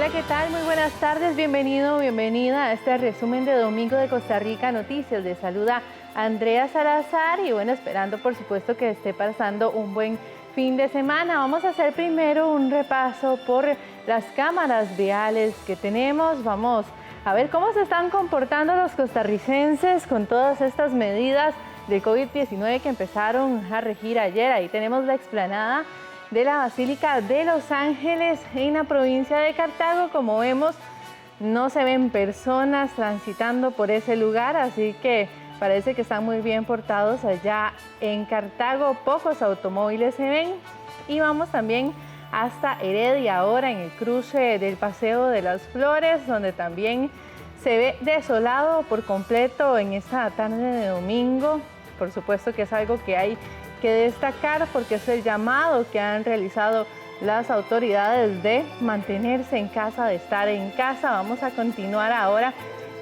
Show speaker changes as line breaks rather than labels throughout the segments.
Hola, ¿qué tal? Muy buenas tardes, bienvenido, bienvenida a este resumen de Domingo de Costa Rica Noticias. Les saluda Andrea Salazar y bueno, esperando por supuesto que esté pasando un buen fin de semana. Vamos a hacer primero un repaso por las cámaras viales que tenemos. Vamos a ver cómo se están comportando los costarricenses con todas estas medidas de COVID-19 que empezaron a regir ayer. Ahí tenemos la explanada de la Basílica de Los Ángeles en la provincia de Cartago. Como vemos, no se ven personas transitando por ese lugar, así que parece que están muy bien portados allá en Cartago. Pocos automóviles se ven y vamos también hasta Heredia ahora en el cruce del Paseo de las Flores, donde también se ve desolado por completo en esta tarde de domingo. Por supuesto que es algo que hay que destacar porque es el llamado que han realizado las autoridades de mantenerse en casa, de estar en casa. Vamos a continuar ahora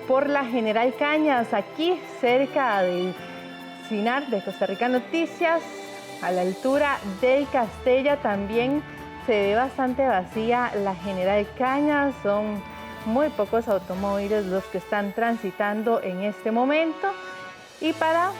por la General Cañas, aquí cerca del CINAR de Costa Rica Noticias, a la altura del Castella. También se ve bastante vacía la General Cañas, son muy pocos automóviles los que están transitando en este momento. Y para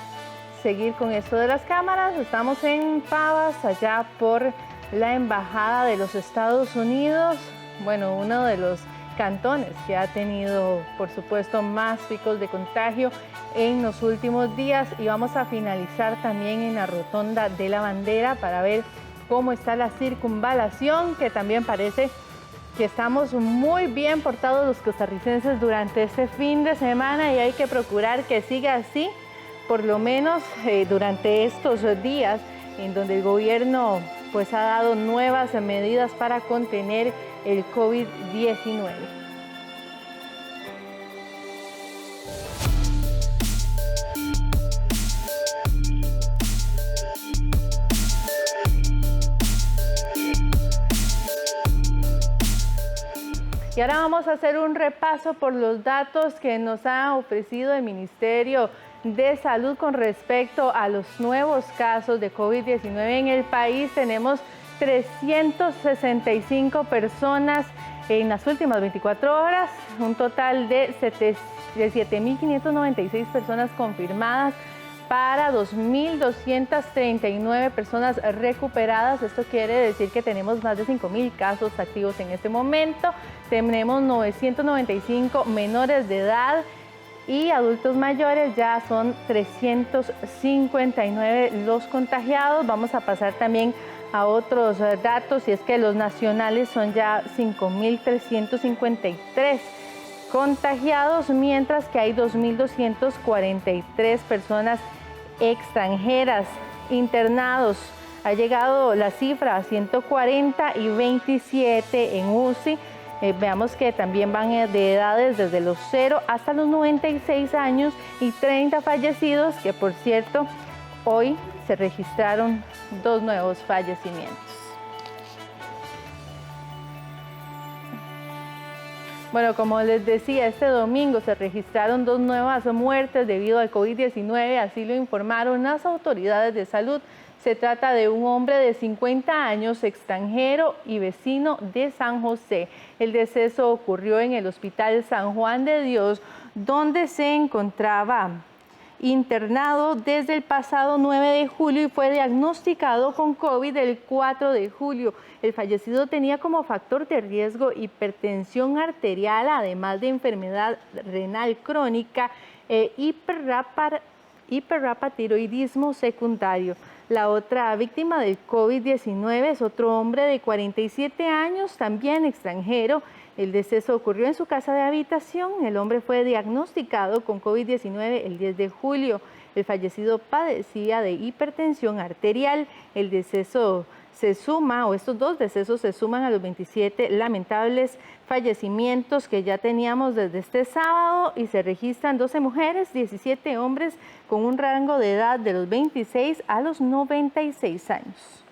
seguir con esto de las cámaras, estamos en Pavas, allá por la Embajada de los Estados Unidos, bueno, uno de los cantones que ha tenido, por supuesto, más picos de contagio en los últimos días. Y vamos a finalizar también en la Rotonda de la Bandera para ver cómo está la circunvalación, que también parece que estamos muy bien portados los costarricenses durante este fin de semana y hay que procurar que siga así, por lo menos durante estos días en donde el gobierno pues ha dado nuevas medidas para contener el COVID-19. Y ahora vamos a hacer un repaso por los datos que nos ha ofrecido el Ministerio de Salud con respecto a los nuevos casos de COVID-19 en el país. Tenemos 365 personas en las últimas 24 horas, un total de 7.596 personas confirmadas para 2.239 personas recuperadas. Esto quiere decir que tenemos más de 5.000 casos activos en este momento. Tenemos 995 menores de edad y adultos mayores, ya son 359 los contagiados. Vamos a pasar también a otros datos, y es que los nacionales son ya 5.353 contagiados, mientras que hay 2.243 personas extranjeras internados. Ha llegado la cifra a 140 y 27 en UCI. Veamos que también van de edades desde los 0 hasta los 96 años y 30 fallecidos, que por cierto, hoy se registraron 2 nuevos fallecimientos. Bueno, como les decía, este domingo se registraron 2 nuevas muertes debido al COVID-19, así lo informaron las autoridades de salud. Se trata de un hombre de 50 años, extranjero y vecino de San José. El deceso ocurrió en el Hospital San Juan de Dios, donde se encontraba internado desde el pasado 9 de julio y fue diagnosticado con COVID el 4 de julio. El fallecido tenía como factor de riesgo hipertensión arterial, además de enfermedad renal crónica e hiperrapatiroidismo secundario. La otra víctima del COVID-19 es otro hombre de 47 años, también extranjero. El deceso ocurrió en su casa de habitación. El hombre fue diagnosticado con COVID-19 el 10 de julio. El fallecido padecía de hipertensión arterial. El deceso se suma, o estos 2 decesos se suman a los 27 lamentables fallecimientos que ya teníamos desde este sábado, y se registran 12 mujeres, 17 hombres con un rango de edad de los 26 a los 96 años.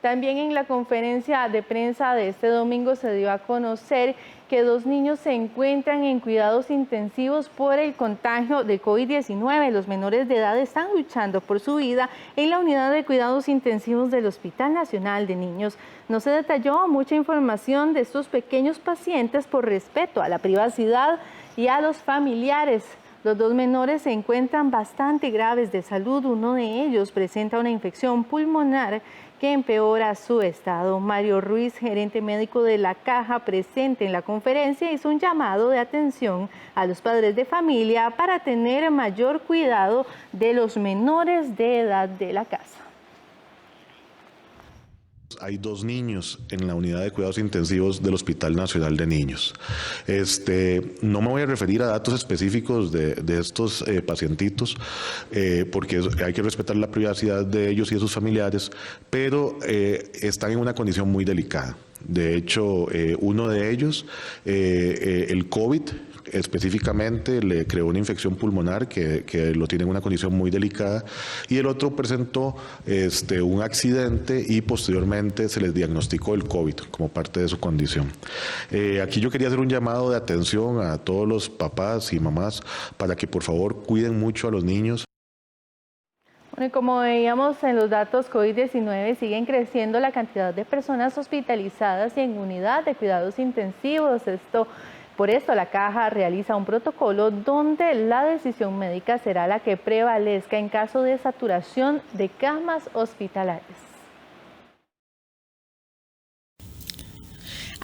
También en la conferencia de prensa de este domingo se dio a conocer que 2 niños se encuentran en cuidados intensivos por el contagio de COVID-19. Los menores de edad están luchando por su vida en la unidad de cuidados intensivos del Hospital Nacional de Niños. No se detalló mucha información de estos pequeños pacientes por respeto a la privacidad y a los familiares. Los 2 menores se encuentran bastante graves de salud. Uno de ellos presenta una infección pulmonar que empeora su estado. Mario Ruiz, gerente médico de la Caja, presente en la conferencia, hizo un llamado de atención a los padres de familia para tener mayor cuidado de los menores de edad de la casa.
Hay 2 niños en la unidad de cuidados intensivos del Hospital Nacional de Niños. No me voy a referir a datos específicos de estos pacientitos, porque hay que respetar la privacidad de ellos y de sus familiares, pero están en una condición muy delicada. De hecho, uno de ellos, el COVID, específicamente le creó una infección pulmonar que lo tiene en una condición muy delicada, y el otro presentó un accidente y posteriormente se les diagnosticó el COVID como parte de su condición. Aquí yo quería hacer un llamado de atención a todos los papás y mamás para que por favor cuiden mucho a los niños.
Bueno, como veíamos en los datos COVID-19, siguen creciendo la cantidad de personas hospitalizadas y en unidad de cuidados intensivos. Por esto la Caja realiza un protocolo donde la decisión médica será la que prevalezca en caso de saturación de camas hospitalarias.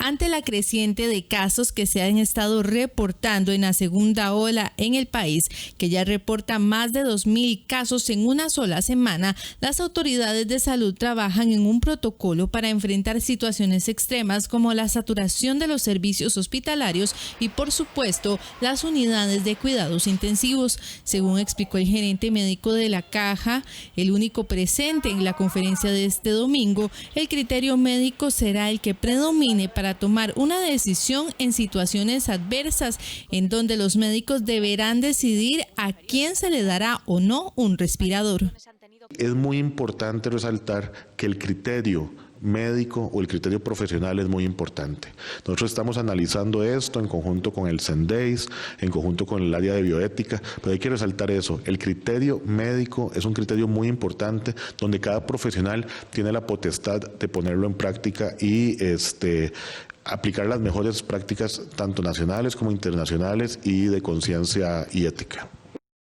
Ante la creciente de casos que se han estado reportando en la segunda ola en el país, que ya reporta más de 2.000 casos en una sola semana, las autoridades de salud trabajan en un protocolo para enfrentar situaciones extremas como la saturación de los servicios hospitalarios y, por supuesto, las unidades de cuidados intensivos. Según explicó el gerente médico de la Caja, el único presente en la conferencia de este domingo, el criterio médico será el que predomine para tomar una decisión en situaciones adversas, en donde los médicos deberán decidir a quién se le dará o no un respirador.
Es muy importante resaltar que el criterio médico o el criterio profesional es muy importante. Nosotros estamos analizando esto en conjunto con el CENDEIS, en conjunto con el área de bioética, pero hay que resaltar eso, el criterio médico es un criterio muy importante donde cada profesional tiene la potestad de ponerlo en práctica y aplicar las mejores prácticas tanto nacionales como internacionales y de conciencia y ética.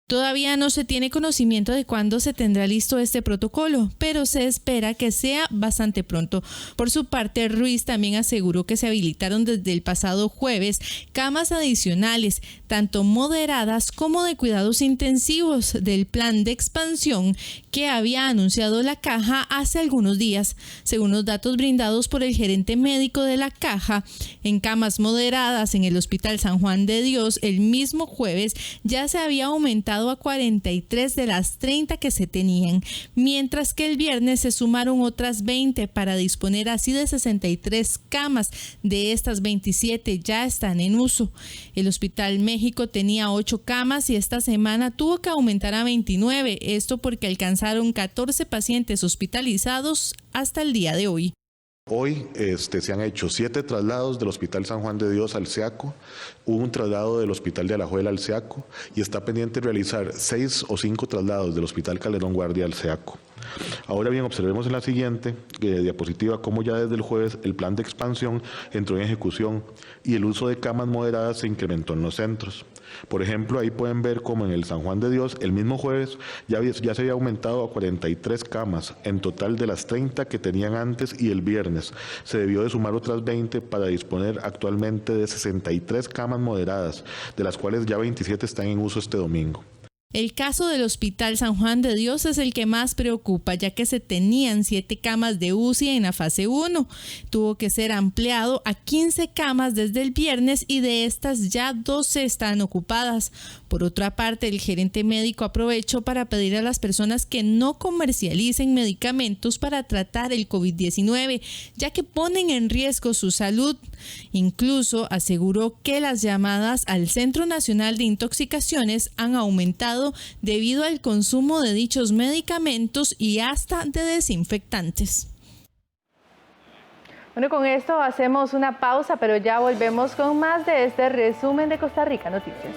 Todavía no se tiene conocimiento de cuándo se tendrá listo este protocolo, pero se espera que sea bastante pronto. Por su parte, Ruiz también aseguró que se habilitaron desde el pasado jueves camas adicionales, tanto moderadas como de cuidados intensivos, del plan de expansión que había anunciado la Caja hace algunos días. Según los datos brindados por el gerente médico de la Caja, en camas moderadas en el Hospital San Juan de Dios, el mismo jueves ya se había aumentado a 43 de las 30 que se tenían, mientras que el viernes se sumaron otras 20 para disponer así de 63 camas. De estas, 27 ya están en uso. El Hospital México tenía 8 camas y esta semana tuvo que aumentar a 29, esto porque alcanzaron 14 pacientes hospitalizados hasta el día de hoy.
Hoy se han hecho 7 traslados del Hospital San Juan de Dios al SEACO, un traslado del Hospital de Alajuela al SEACO y está pendiente realizar 6 o 5 traslados del Hospital Calderón Guardia al SEACO. Ahora bien, observemos en la siguiente diapositiva cómo ya desde el jueves el plan de expansión entró en ejecución y el uso de camas moderadas se incrementó en los centros. Por ejemplo, ahí pueden ver cómo en el San Juan de Dios el mismo jueves ya se había aumentado a 43 camas en total de las 30 que tenían antes, y el viernes se debió de sumar otras 20 para disponer actualmente de 63 camas moderadas, de las cuales ya 27 están en uso este domingo.
El caso del Hospital San Juan de Dios es el que más preocupa, ya que se tenían 7 camas de UCI en la fase 1. Tuvo que ser ampliado a 15 camas desde el viernes y de estas ya 12 están ocupadas. Por otra parte, el gerente médico aprovechó para pedir a las personas que no comercialicen medicamentos para tratar el COVID-19, ya que ponen en riesgo su salud. Incluso aseguró que las llamadas al Centro Nacional de Intoxicaciones han aumentado debido al consumo de dichos medicamentos y hasta de desinfectantes.
Bueno, con esto hacemos una pausa, pero ya volvemos con más de este resumen de Costa Rica Noticias.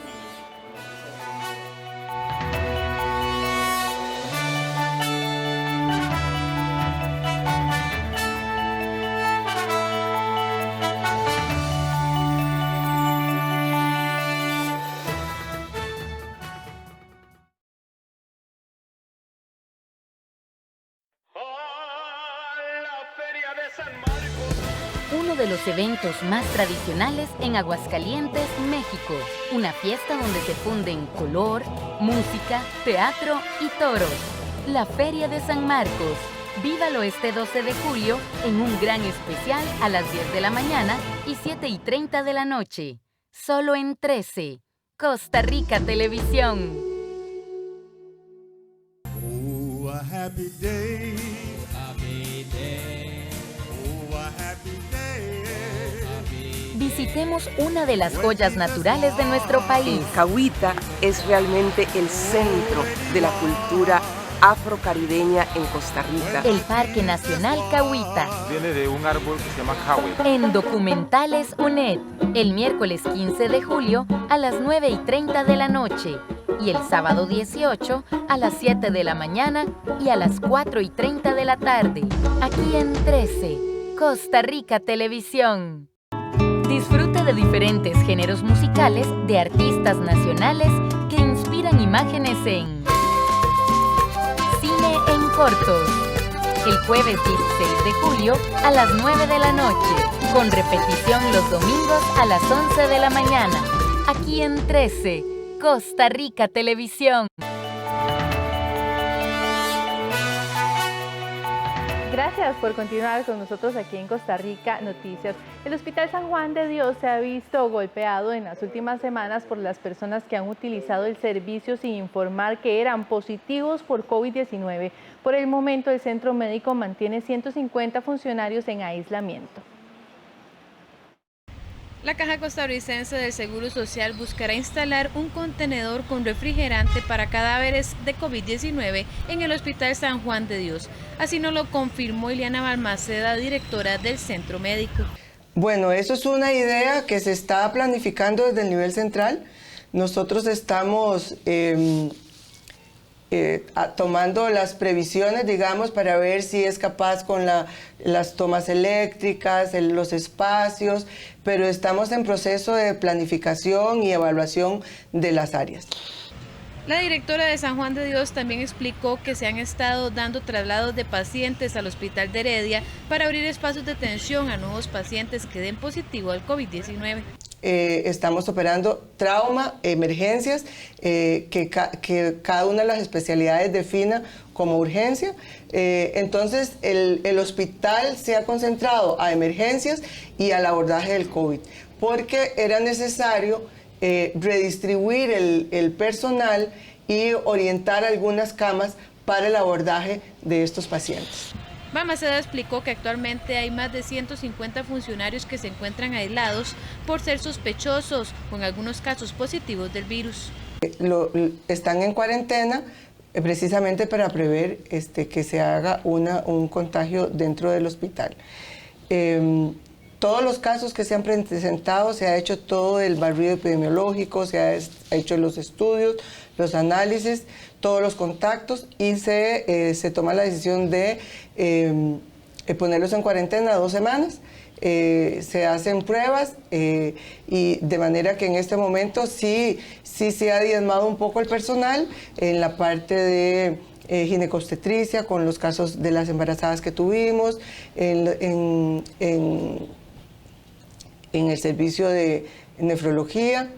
Uno de los eventos más tradicionales en Aguascalientes, México. Una fiesta donde se funden color, música, teatro y toros. La Feria de San Marcos. Vívalo este 12 de julio en un gran especial a las 10 de la mañana y 7:30 de la noche. Solo en 13. Costa Rica Televisión.
Oh, a happy day. Happy day. Oh, a happy day.
Visitemos una de las joyas naturales de nuestro país.
Cahuita es realmente el centro de la cultura afrocaribeña en Costa Rica.
El Parque Nacional Cahuita.
Viene de un árbol que se llama jaue.
En Documentales UNED, el miércoles 15 de julio a las 9:30 de la noche y el sábado 18 a las 7 de la mañana y a las 4:30 de la tarde. Aquí en 13, Costa Rica Televisión. Disfruta de diferentes géneros musicales de artistas nacionales que inspiran imágenes en Cine en Cortos. El jueves 16 de julio a las 9 de la noche, con repetición los domingos a las 11 de la mañana. Aquí en 13, Costa Rica Televisión.
Gracias por continuar con nosotros aquí en Costa Rica Noticias. El Hospital San Juan de Dios se ha visto golpeado en las últimas semanas por las personas que han utilizado el servicio sin informar que eran positivos por COVID-19. Por el momento, el centro médico mantiene 150 funcionarios en aislamiento.
La Caja Costarricense del Seguro Social buscará instalar un contenedor con refrigerante para cadáveres de COVID-19 en el Hospital San Juan de Dios. Así nos lo confirmó Ileana Balmaceda, directora del centro médico.
Bueno, eso es una idea que se está planificando desde el nivel central. Nosotros estamos tomando las previsiones, digamos, para ver si es capaz con las tomas eléctricas, los espacios, pero estamos en proceso de planificación y evaluación de las áreas.
La directora de San Juan de Dios también explicó que se han estado dando traslados de pacientes al Hospital de Heredia para abrir espacios de atención a nuevos pacientes que den positivo al COVID-19.
Estamos operando trauma, emergencias, que cada una de las especialidades defina como urgencia. Entonces, el hospital se ha concentrado a emergencias y al abordaje del COVID, porque era necesario redistribuir el personal y orientar algunas camas para el abordaje de estos pacientes.
Balmaceda explicó que actualmente hay más de 150 funcionarios que se encuentran aislados por ser sospechosos o en algunos casos positivos del virus.
Están en cuarentena precisamente para prever que se haga un contagio dentro del hospital. Todos los casos que se han presentado, se ha hecho todo el barrido epidemiológico, se ha hecho los estudios, los análisis, todos los contactos y se toma la decisión de ponerlos en cuarentena 2 semanas. Se hacen pruebas y de manera que en este momento sí se ha diezmado un poco el personal en la parte de ginecobstetricia con los casos de las embarazadas que tuvimos, en el servicio de nefrología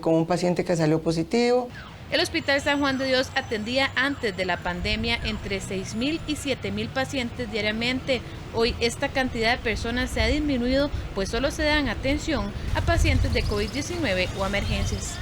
con un paciente que salió positivo.
El Hospital San Juan de Dios atendía antes de la pandemia entre 6.000 y 7.000 pacientes diariamente. Hoy esta cantidad de personas se ha disminuido, pues solo se dan atención a pacientes de COVID-19 o emergencias.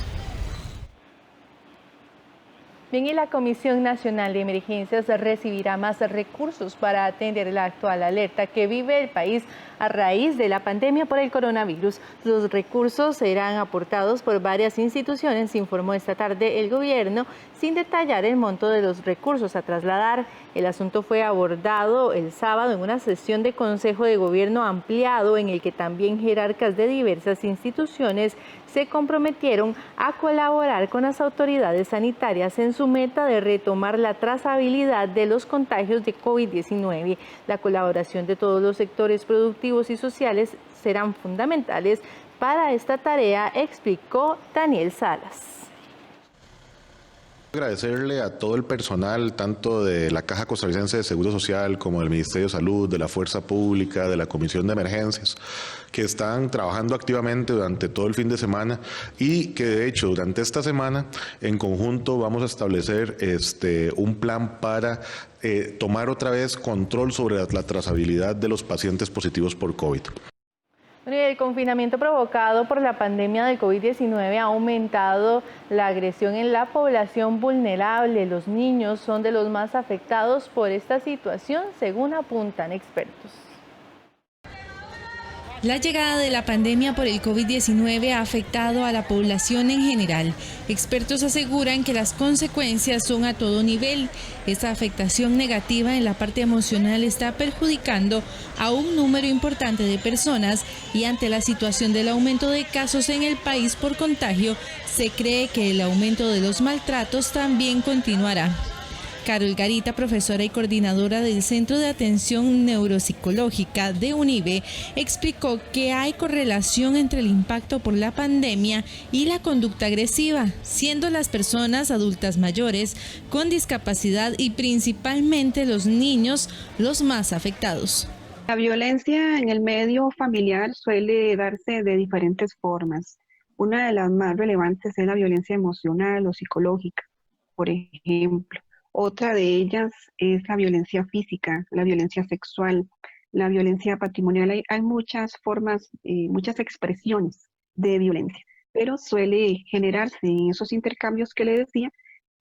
Bien, y la Comisión Nacional de Emergencias recibirá más recursos para atender la actual alerta que vive el país a raíz de la pandemia por el coronavirus. Los recursos serán aportados por varias instituciones, informó esta tarde el gobierno, sin detallar el monto de los recursos a trasladar. El asunto fue abordado el sábado en una sesión de Consejo de Gobierno ampliado en el que también jerarcas de diversas instituciones se comprometieron a colaborar con las autoridades sanitarias en su meta de retomar la trazabilidad de los contagios de COVID-19. La colaboración de todos los sectores productivos y sociales serán fundamentales para esta tarea, explicó Daniel Salas.
Agradecerle a todo el personal, tanto de la Caja Costarricense de Seguro Social como del Ministerio de Salud, de la Fuerza Pública, de la Comisión de Emergencias, que están trabajando activamente durante todo el fin de semana y que de hecho durante esta semana en conjunto vamos a establecer un plan para tomar otra vez control sobre la trazabilidad de los pacientes positivos por COVID.
El confinamiento provocado por la pandemia del COVID-19 ha aumentado la agresión en la población vulnerable. Los niños son de los más afectados por esta situación, según apuntan expertos.
La llegada de la pandemia por el COVID-19 ha afectado a la población en general. Expertos aseguran que las consecuencias son a todo nivel. Esta afectación negativa en la parte emocional está perjudicando a un número importante de personas y ante la situación del aumento de casos en el país por contagio, se cree que el aumento de los maltratos también continuará. Carol Garita, profesora y coordinadora del Centro de Atención Neuropsicológica de UNIBE, explicó que hay correlación entre el impacto por la pandemia y la conducta agresiva, siendo las personas adultas mayores con discapacidad y principalmente los niños los más afectados.
La violencia en el medio familiar suele darse de diferentes formas. Una de las más relevantes es la violencia emocional o psicológica, por ejemplo. Otra de ellas es la violencia física, la violencia sexual, la violencia patrimonial. Hay muchas formas, muchas expresiones de violencia, pero suele generarse en esos intercambios que le decía,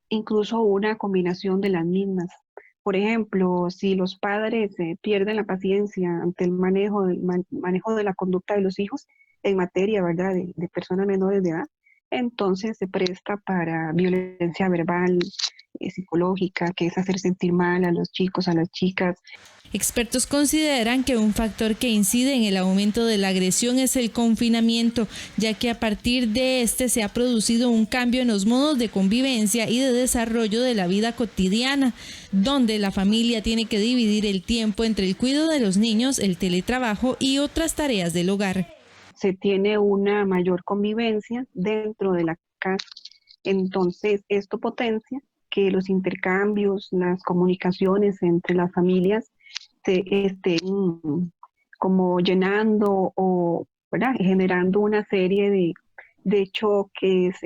incluso una combinación de las mismas. Por ejemplo, si los padres pierden la paciencia ante el manejo de la conducta de los hijos en materia, ¿verdad?, de personas menores de edad, entonces se presta para violencia verbal, psicológica, que es hacer sentir mal a los chicos, a las chicas.
Expertos consideran que un factor que incide en el aumento de la agresión es el confinamiento, ya que a partir de este se ha producido un cambio en los modos de convivencia y de desarrollo de la vida cotidiana, donde la familia tiene que dividir el tiempo entre el cuidado de los niños, el teletrabajo y otras tareas del hogar.
Se tiene una mayor convivencia dentro de la casa, entonces esto potencia que los intercambios, las comunicaciones entre las familias se estén como llenando o, ¿verdad?, generando una serie de choques,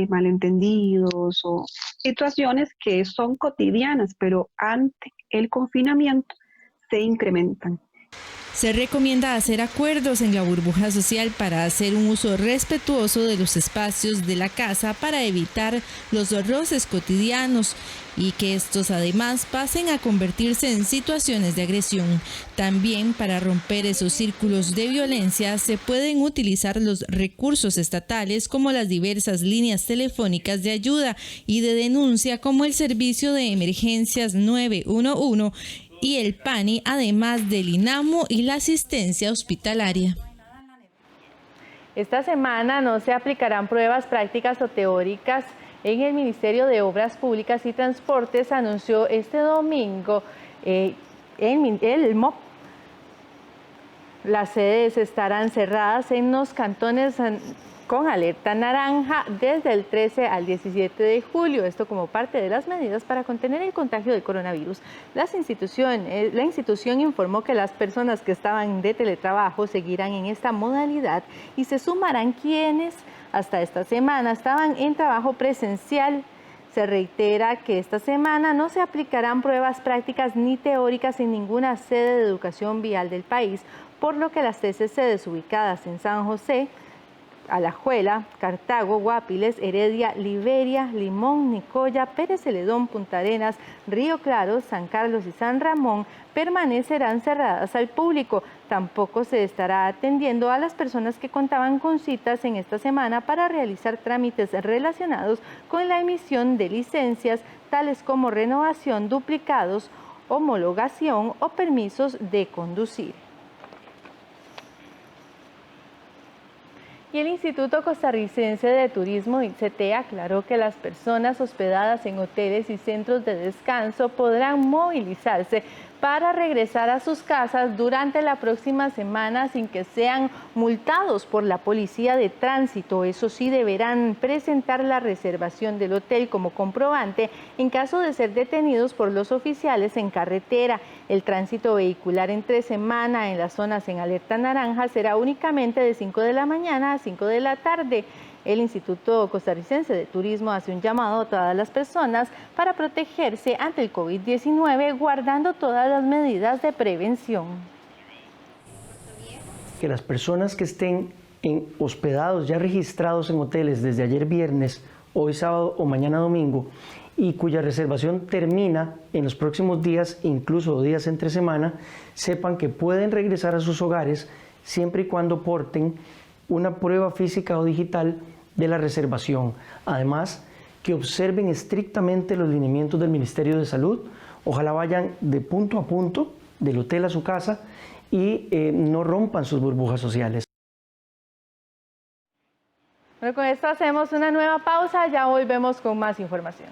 malentendidos o situaciones que son cotidianas, pero ante el confinamiento se incrementan.
Se recomienda hacer acuerdos en la burbuja social para hacer un uso respetuoso de los espacios de la casa para evitar los roces cotidianos y que estos además pasen a convertirse en situaciones de agresión. También para romper esos círculos de violencia se pueden utilizar los recursos estatales como las diversas líneas telefónicas de ayuda y de denuncia como el Servicio de Emergencias 911 y el PANI, además del INAMO y la asistencia hospitalaria.
Esta semana no se aplicarán pruebas prácticas o teóricas en el Ministerio de Obras Públicas y Transportes, anunció este domingo el MOP. Las sedes estarán cerradas en los cantones con alerta naranja desde el 13 al 17 de julio, esto como parte de las medidas para contener el contagio del coronavirus. La institución informó que las personas que estaban de teletrabajo seguirán en esta modalidad y se sumarán quienes hasta esta semana estaban en trabajo presencial. Se reitera que esta semana no se aplicarán pruebas prácticas ni teóricas en ninguna sede de educación vial del país, por lo que las 13 sedes ubicadas en San José Alajuela, Cartago, Guapiles, Heredia, Liberia, Limón, Nicoya, Pérez Celedón, Punta Arenas, Río Claro, San Carlos y San Ramón permanecerán cerradas al público. Tampoco se estará atendiendo a las personas que contaban con citas en esta semana para realizar trámites relacionados con la emisión de licencias, tales como renovación, duplicados, homologación o permisos de conducir. Y el Instituto Costarricense de Turismo, ICT, aclaró que las personas hospedadas en hoteles y centros de descanso podrán movilizarse para regresar a sus casas durante la próxima semana sin que sean multados por la Policía de Tránsito. Eso sí, deberán presentar la reservación del hotel como comprobante en caso de ser detenidos por los oficiales en carretera. El tránsito vehicular entre semana en las zonas en alerta naranja será únicamente de 5 de la mañana a 5 de la tarde. El Instituto Costarricense de Turismo hace un llamado a todas las personas para protegerse ante el COVID-19, guardando todas las medidas de prevención.
Que las personas que estén hospedados, ya registrados en hoteles desde ayer viernes, hoy sábado o mañana domingo, y cuya reservación termina en los próximos días, incluso días entre semana, sepan que pueden regresar a sus hogares siempre y cuando porten una prueba física o digital de la reservación. Además, que observen estrictamente los lineamientos del Ministerio de Salud. Ojalá vayan de punto a punto, del hotel a su casa, y no rompan sus burbujas sociales.
Bueno, con esto hacemos una nueva pausa, ya volvemos con más información.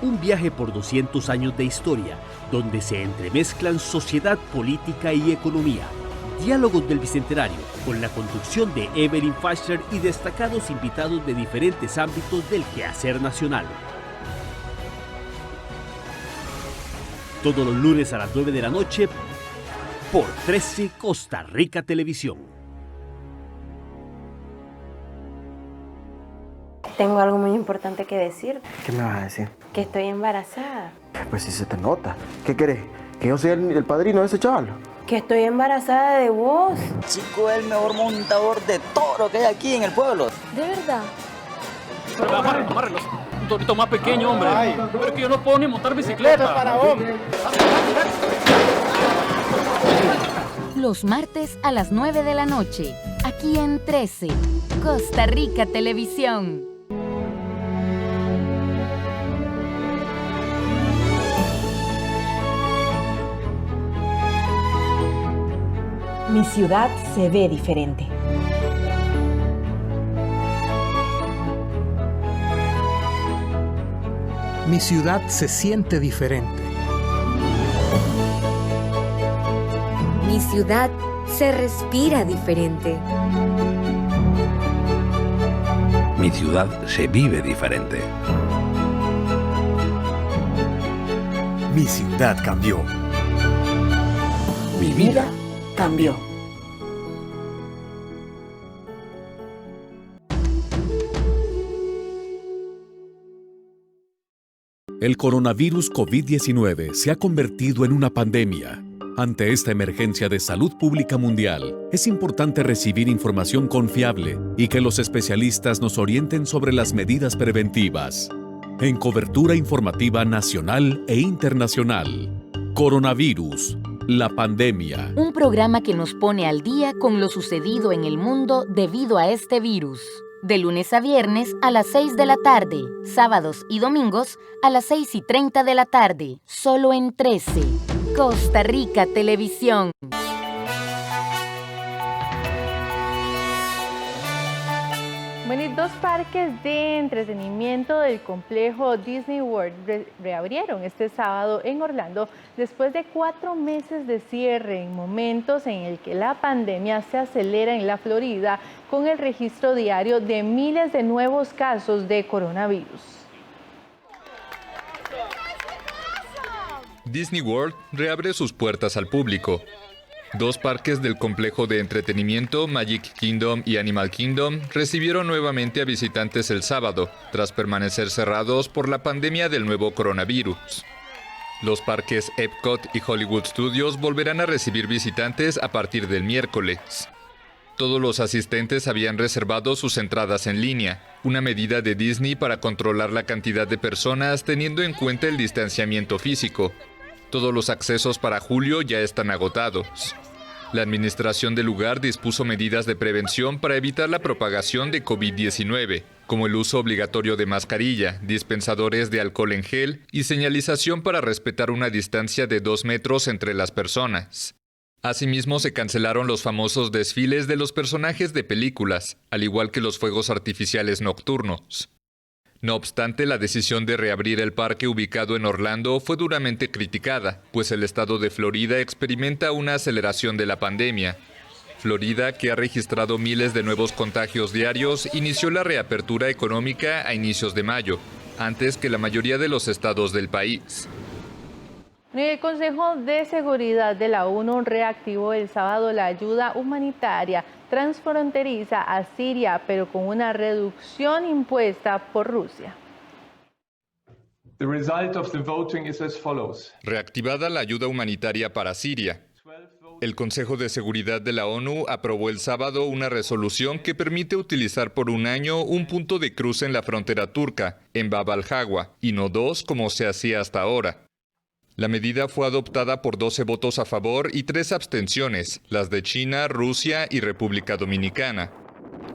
Un viaje por 200 años de historia, donde se entremezclan sociedad, política y economía. Diálogos del Bicentenario, con la conducción de Evelyn Fasher y destacados invitados de diferentes ámbitos del quehacer nacional. Todos los lunes a las 9 de la noche, por 13 Costa Rica Televisión.
Tengo algo muy importante que decir.
¿Qué me vas a decir?
Que estoy embarazada.
Pues sí se te nota. ¿Qué querés? ¿Que yo sea el padrino de ese chaval?
Que estoy embarazada de vos.
Chico, el mejor montador de toro que hay aquí en el pueblo.
¿De verdad?
Pero amárrelos. Un torito más pequeño, hombre. Ay. Pero es que yo no puedo ni montar bicicleta.
Esto es para vos.
Los martes a las 9 de la noche, aquí en 13, Costa Rica Televisión.
Mi ciudad se ve diferente.
Mi ciudad se siente diferente.
Mi ciudad se respira diferente.
Mi ciudad se vive diferente.
Mi ciudad cambió.
Mi vida
cambió.
El coronavirus COVID-19 se ha convertido en una pandemia. Ante esta emergencia de salud pública mundial, es importante recibir información confiable y que los especialistas nos orienten sobre las medidas preventivas. En cobertura informativa nacional e internacional. Coronavirus. La pandemia.
Un programa que nos pone al día con lo sucedido en el mundo debido a este virus. De lunes a viernes a las 6 de la tarde, sábados y domingos a las 6:30 de la tarde, solo en 13, Costa Rica Televisión.
Bueno, y dos parques de entretenimiento del complejo Disney World reabrieron este sábado en Orlando después de 4 meses de cierre, en momentos en el que la pandemia se acelera en la Florida con el registro diario de miles de nuevos casos de coronavirus.
Disney World reabre sus puertas al público.
Dos parques del complejo de entretenimiento Magic Kingdom y Animal Kingdom recibieron nuevamente a visitantes el sábado, tras permanecer cerrados por la pandemia del nuevo coronavirus. Los parques Epcot y Hollywood Studios volverán a recibir visitantes a partir del miércoles. Todos los asistentes habían reservado sus entradas en línea, una medida de Disney para controlar la cantidad de personas teniendo en cuenta el distanciamiento físico. Todos los accesos para julio ya están agotados. La administración del lugar dispuso medidas de prevención para evitar la propagación de COVID-19, como el uso obligatorio de mascarilla, dispensadores de alcohol en gel y señalización para respetar una distancia de 2 metros entre las personas. Asimismo, se cancelaron los famosos desfiles de los personajes de películas, al igual que los fuegos artificiales nocturnos. No obstante, la decisión de reabrir el parque ubicado en Orlando fue duramente criticada, pues el estado de Florida experimenta una aceleración de la pandemia. Florida, que ha registrado miles de nuevos contagios diarios, inició la reapertura económica a inicios de mayo, antes que la mayoría de los estados del país.
El Consejo de Seguridad de la ONU reactivó el sábado la ayuda humanitaria transfronteriza a Siria, pero con una reducción impuesta por Rusia.
Reactivada la ayuda humanitaria para Siria. El Consejo de Seguridad de la ONU aprobó el sábado una resolución que permite utilizar por un año un punto de cruce en la frontera turca, en Bab al-Hawa, y no 2 como se hacía hasta ahora. La medida fue adoptada por 12 votos a favor y 3 abstenciones, las de China, Rusia y República Dominicana.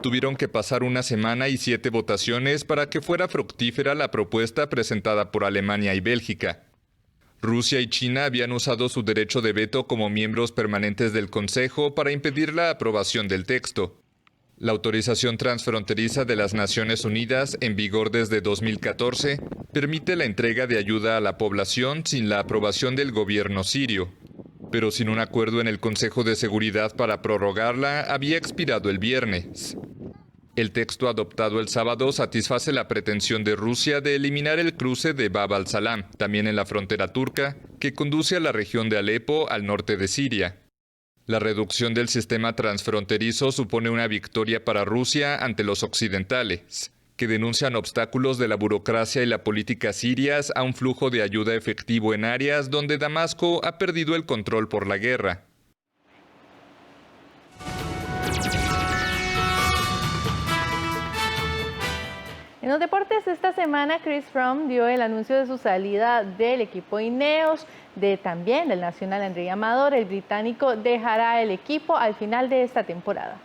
Tuvieron que pasar una semana y 7 votaciones para que fuera fructífera la propuesta presentada por Alemania y Bélgica. Rusia y China habían usado su derecho de veto como miembros permanentes del Consejo para impedir la aprobación del texto. La autorización transfronteriza de las Naciones Unidas, en vigor desde 2014, permite la entrega de ayuda a la población sin la aprobación del gobierno sirio. Pero sin un acuerdo en el Consejo de Seguridad para prorrogarla, había expirado el viernes. El texto adoptado el sábado satisface la pretensión de Rusia de eliminar el cruce de Bab al-Salam, también en la frontera turca, que conduce a la región de Alepo, al norte de Siria. La reducción del sistema transfronterizo supone una victoria para Rusia ante los occidentales, que denuncian obstáculos de la burocracia y la política sirias a un flujo de ayuda efectivo en áreas donde Damasco ha perdido el control por la guerra.
En los deportes, esta semana Chris Froome dio el anuncio de su salida del equipo Ineos, también del nacional André Amador. El británico dejará el equipo al final de esta temporada.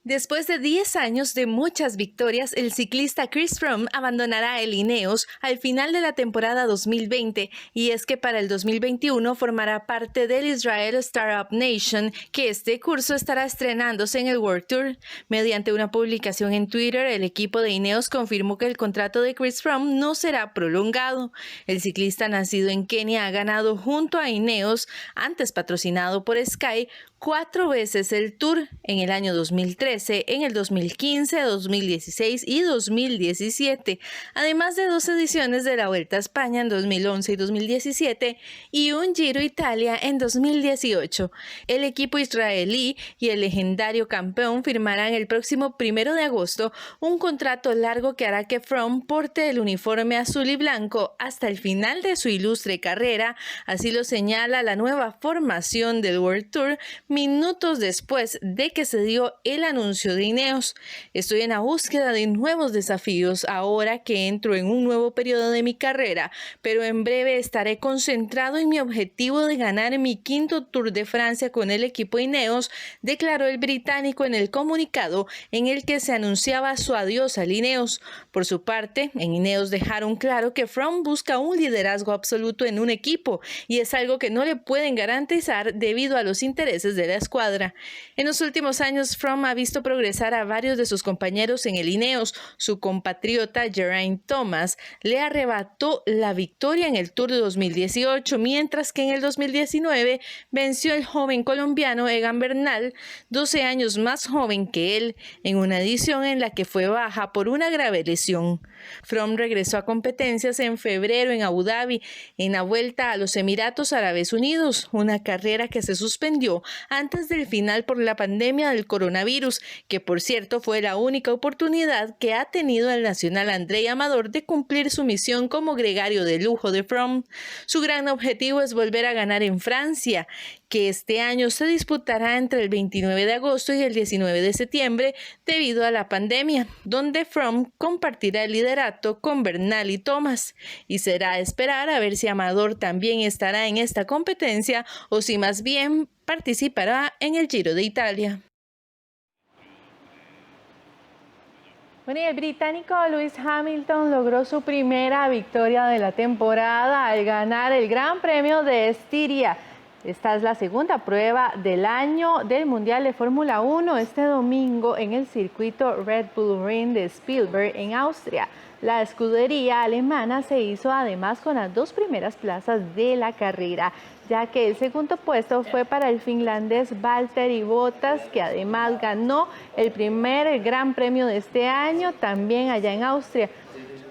Después de 10 años de muchas victorias, el ciclista Chris Froome abandonará el Ineos al final de la temporada 2020, y es que para el 2021 formará parte del Israel Startup Nation, que este curso estará estrenándose en el World Tour. Mediante una publicación en Twitter, el equipo de Ineos confirmó que el contrato de Chris Froome no será prolongado. El ciclista nacido en Kenia ha ganado junto a Ineos, antes patrocinado por Sky, 4 veces el Tour en el año 2013, en el 2015, 2016 y 2017, además de 2 ediciones de la Vuelta a España en 2011 y 2017 y un Giro Italia en 2018. El equipo israelí y el legendario campeón firmarán el próximo 1 de agosto un contrato largo que hará que Froome porte el uniforme azul y blanco hasta el final de su ilustre carrera, así lo señala la nueva formación del World Tour, minutos después de que se dio el anuncio de Ineos. Estoy en la búsqueda de nuevos desafíos ahora que entro en un nuevo periodo de mi carrera, pero en breve estaré concentrado en mi objetivo de ganar mi 5º Tour de Francia con el equipo Ineos, declaró el británico en el comunicado en el que se anunciaba su adiós al Ineos. Por su parte, en Ineos dejaron claro que Froome busca un liderazgo absoluto en un equipo, y es algo que no le pueden garantizar debido a los intereses de la escuadra. En los últimos años, Froome ha visto progresar a varios de sus compañeros en el Ineos. Su compatriota Geraint Thomas le arrebató la victoria en el Tour de 2018, mientras que en el 2019 venció el joven colombiano Egan Bernal, 12 años más joven que él, en una edición en la que fue baja por una grave lesión. Froome regresó a competencias en febrero en Abu Dhabi, en la vuelta a los Emiratos Árabes Unidos, una carrera que se suspendió antes del final por la pandemia del coronavirus, que por cierto fue la única oportunidad que ha tenido el nacional Andrei Amador de cumplir su misión como gregario de lujo de Froome. Su gran objetivo es volver a ganar en Francia, que este año se disputará entre el 29 de agosto y el 19 de septiembre debido a la pandemia, donde Froome compartirá el liderato con Bernal y Thomas. Y será a esperar a ver si Amador también estará en esta competencia o si más bien participará en el Giro de Italia.
Bueno, y el británico Lewis Hamilton logró su primera victoria de la temporada al ganar el Gran Premio de Estiria. Esta es la segunda prueba del año del Mundial de Fórmula 1 este domingo en el circuito Red Bull Ring de Spielberg en Austria. La escudería alemana se hizo además con las 2 primeras plazas de la carrera, ya que el segundo puesto fue para el finlandés Valtteri Bottas, que además ganó el primer Gran Premio de este año también allá en Austria,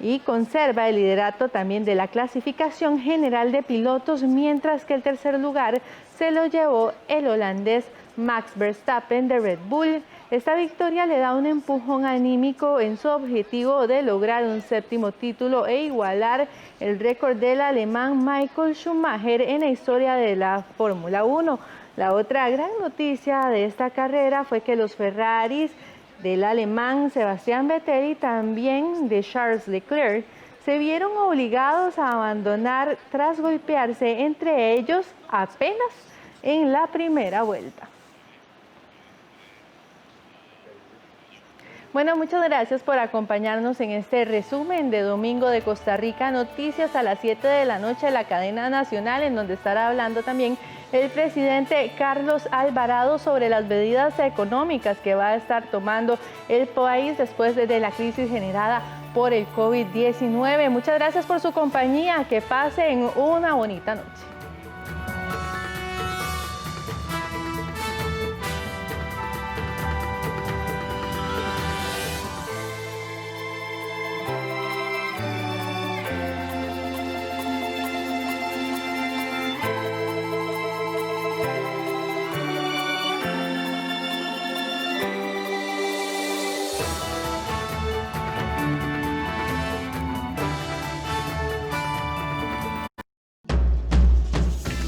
y conserva el liderato también de la clasificación general de pilotos, mientras que el tercer lugar se lo llevó el holandés Max Verstappen de Red Bull. Esta victoria le da un empujón anímico en su objetivo de lograr un 7º título e igualar el récord del alemán Michael Schumacher en la historia de la Fórmula 1. La otra gran noticia de esta carrera fue que los Ferraris del alemán Sebastian Vettel y también de Charles Leclerc se vieron obligados a abandonar tras golpearse entre ellos apenas en la primera vuelta. Bueno, muchas gracias por acompañarnos en este resumen de Domingo de Costa Rica Noticias a las 7 de la noche de la cadena nacional, en donde estará hablando también el presidente Carlos Alvarado sobre las medidas económicas que va a estar tomando el país después de la crisis generada por el COVID-19. Muchas gracias por su compañía, que pasen una bonita noche.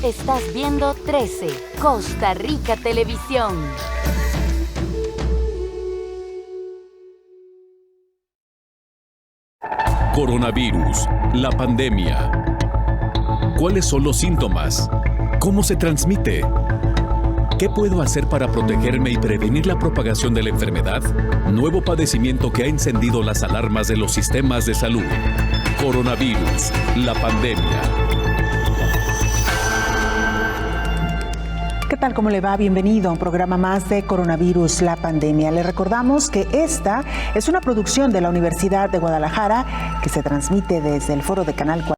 Estás viendo 13, Costa Rica Televisión.
Coronavirus, la pandemia. ¿Cuáles son los síntomas? ¿Cómo se transmite? ¿Qué puedo hacer para protegerme y prevenir la propagación de la enfermedad? Nuevo padecimiento que ha encendido las alarmas de los sistemas de salud. Coronavirus, la pandemia.
¿Qué tal? ¿Cómo le va? Bienvenido a un programa más de Coronavirus, la pandemia. Le recordamos que esta es una producción de la Universidad de Guadalajara que se transmite desde el foro de Canal 4.